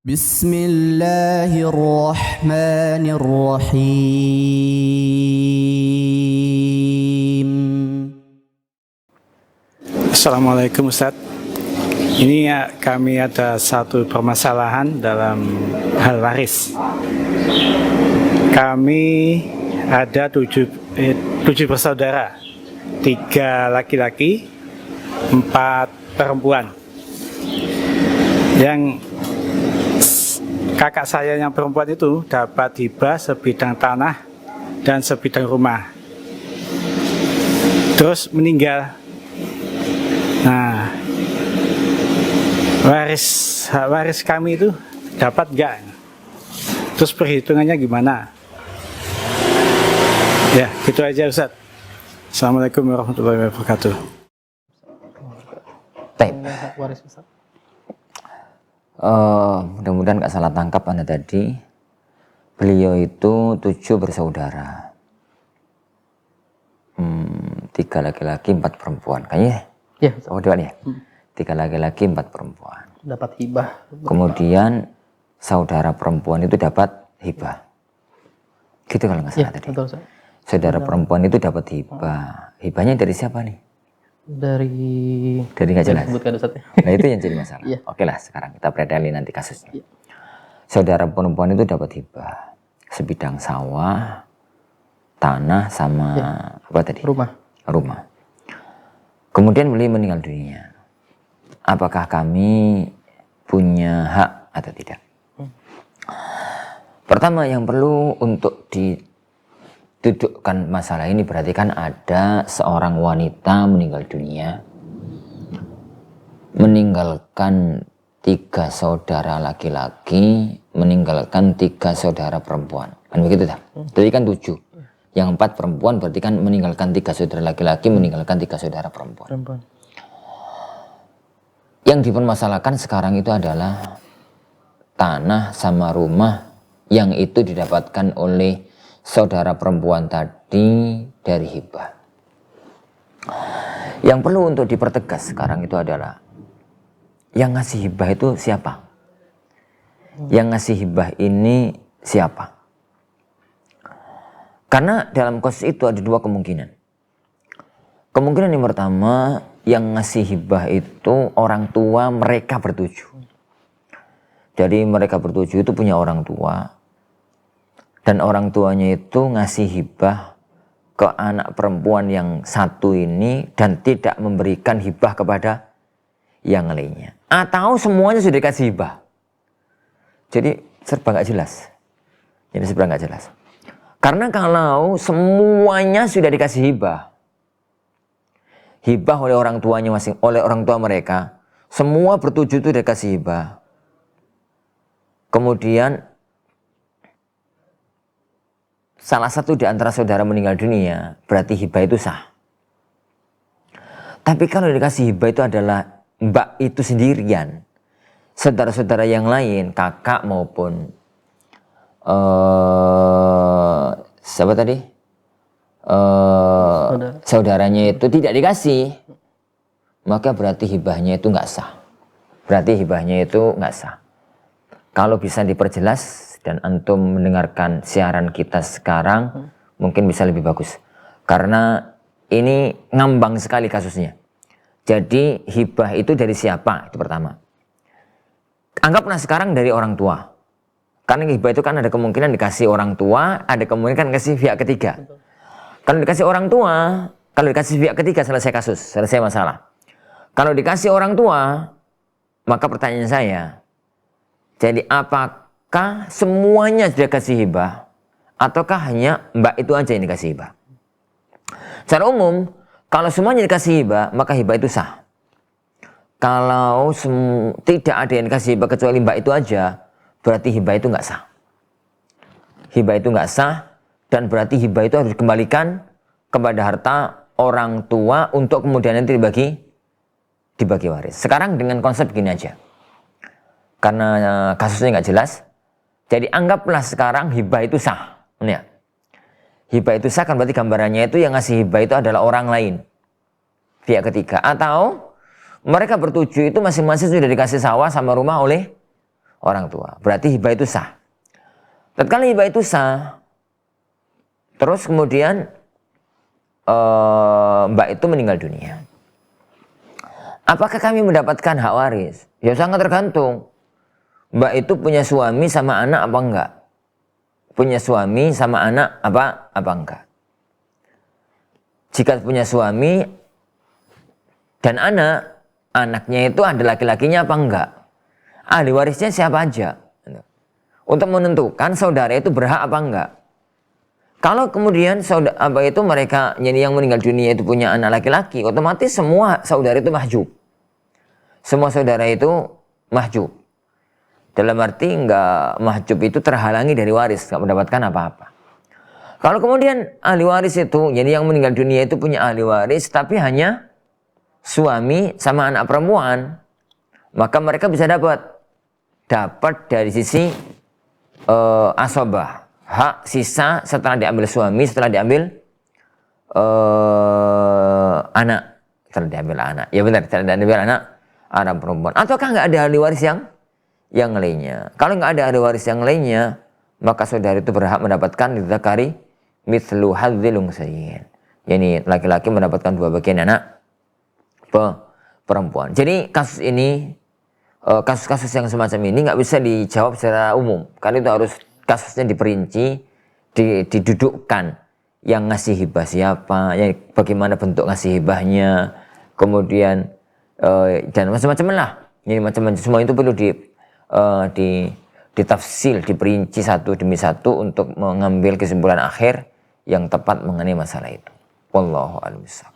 Bismillahirrahmanirrahim. Assalamualaikum Ustadz. Ini ya, kami ada satu permasalahan dalam hal waris. Kami ada tujuh bersaudara, 3 laki-laki, 4 perempuan. Yang kakak saya yang perempuan itu dapat hibah sebidang tanah dan sebidang rumah. Terus meninggal. Nah, hak waris kami itu dapat enggak? Terus perhitungannya gimana? Ya, gitu aja Ustaz. Assalamualaikum warahmatullahi wabarakatuh. Mudah-mudahan nggak salah tangkap Anda tadi. Beliau itu 7 bersaudara, 3 laki-laki, 4 perempuan. Kayaknya ya, oh dewan ya. 3 laki-laki, 4 perempuan. Dapat hibah. Kemudian saudara perempuan itu dapat hibah. Gitu kalau nggak salah tadi. Betul, saudara perempuan itu dapat hibah. Hibahnya dari siapa nih? Dari nggak jelas. Nah itu yang jadi masalah. Iya. Oke lah, sekarang kita predali nanti kasusnya. Iya. Saudara perempuan itu dapat hibah sebidang sawah, tanah, sama apa tadi? Rumah. Kemudian beliau meninggal dunia. Apakah kami punya hak atau tidak? Pertama yang perlu untuk didudukkan masalah ini, berarti kan ada seorang wanita meninggal dunia, meninggalkan 3 saudara laki-laki, meninggalkan 3 saudara perempuan. Kan begitu tak? Jadi kan 7. Yang 4 perempuan berarti kan meninggalkan 3 saudara laki-laki, meninggalkan 3 saudara perempuan. Yang dipermasalahkan sekarang itu adalah tanah sama rumah yang itu didapatkan oleh saudara perempuan tadi dari hibah. Yang perlu untuk dipertegas sekarang itu adalah yang ngasih hibah itu siapa? Yang ngasih hibah ini siapa? Karena dalam kasus itu ada 2 kemungkinan. Kemungkinan yang pertama, yang ngasih hibah itu orang tua mereka bertujuh. Jadi mereka bertujuh itu punya orang tua. Dan orang tuanya itu ngasih hibah ke anak perempuan yang satu ini dan tidak memberikan hibah kepada yang lainnya. Atau semuanya sudah dikasih hibah. Jadi serba nggak jelas. Karena kalau semuanya sudah dikasih hibah oleh orang tuanya oleh orang tua mereka, semua bertujuh itu dikasih hibah. Kemudian salah satu di antara saudara meninggal dunia, berarti hibah itu sah. Tapi kalau dikasih hibah itu adalah mbak itu sendirian, saudara-saudara yang lain, kakak maupun siapa tadi? Saudaranya itu tidak dikasih, maka berarti hibahnya itu nggak sah. Kalau bisa diperjelas dan antum mendengarkan siaran kita sekarang, mungkin bisa lebih bagus. Karena ini ngambang sekali kasusnya. Jadi hibah itu dari siapa? Itu pertama. Anggaplah sekarang dari orang tua. Karena hibah itu kan ada kemungkinan dikasih orang tua, ada kemungkinan dikasih pihak ketiga. Kalau dikasih orang tua, kalau dikasih pihak ketiga selesai kasus, selesai masalah. Kalau dikasih orang tua, maka pertanyaan saya, jadi apakah semuanya sudah kasih hibah, ataukah hanya mbak itu aja yang dikasih hibah? Secara umum, kalau semuanya dikasih hibah, maka hibah itu sah. Kalau tidak ada yang dikasih hibah kecuali mbak itu aja, berarti hibah itu nggak sah. Dan berarti hibah itu harus dikembalikan kepada harta orang tua untuk kemudian nanti dibagi waris. Sekarang dengan konsep gini aja. Karena kasusnya nggak jelas, jadi anggaplah sekarang hibah itu sah. Ya. Hibah itu sah kan berarti gambarannya itu yang ngasih hibah itu adalah orang lain. Pihak ketiga. Atau mereka bertujuh itu masing-masing sudah dikasih sawah sama rumah oleh orang tua. Berarti hibah itu sah. Tatkala hibah itu sah, terus kemudian mbak itu meninggal dunia. Apakah kami mendapatkan hak waris? Ya sangat tergantung. Mbak itu punya suami sama anak apa enggak? Punya suami sama anak apa enggak? Jika punya suami dan anaknya itu ada laki-lakinya apa enggak? Ahli warisnya siapa aja? Untuk menentukan saudara itu berhak apa enggak. Kalau kemudian saudara itu mereka yang meninggal dunia itu punya anak laki-laki, otomatis semua saudara itu mahjub. Semua saudara itu mahjub. Dalam arti enggak mahjub itu terhalangi dari waris, enggak mendapatkan apa-apa. Kalau kemudian ahli waris itu, jadi yang meninggal dunia itu punya ahli waris, tapi hanya suami sama anak perempuan, maka mereka bisa dapat dari sisi asobah, hak sisa setelah diambil suami, setelah diambil anak, ya benar, setelah diambil anak perempuan. Ataukah nggak ada ahli waris yang lainnya? Kalau nggak ada ahli waris yang lainnya, maka saudara itu berhak mendapatkan lidzakari mithlu hadzil unsayyin. Yani laki-laki mendapatkan 2 bagian anak perempuan. Jadi kasus ini, kasus-kasus yang semacam ini nggak bisa dijawab secara umum, karena itu harus kasusnya diperinci, didudukkan, yang ngasih hibah siapa, bagaimana bentuk ngasih hibahnya, kemudian dan macam-macam lah. Ini macam-macam, semua itu perlu ditafsil, diperinci satu demi satu untuk mengambil kesimpulan akhir yang tepat mengenai masalah itu. Wallahu a'lam bishawab.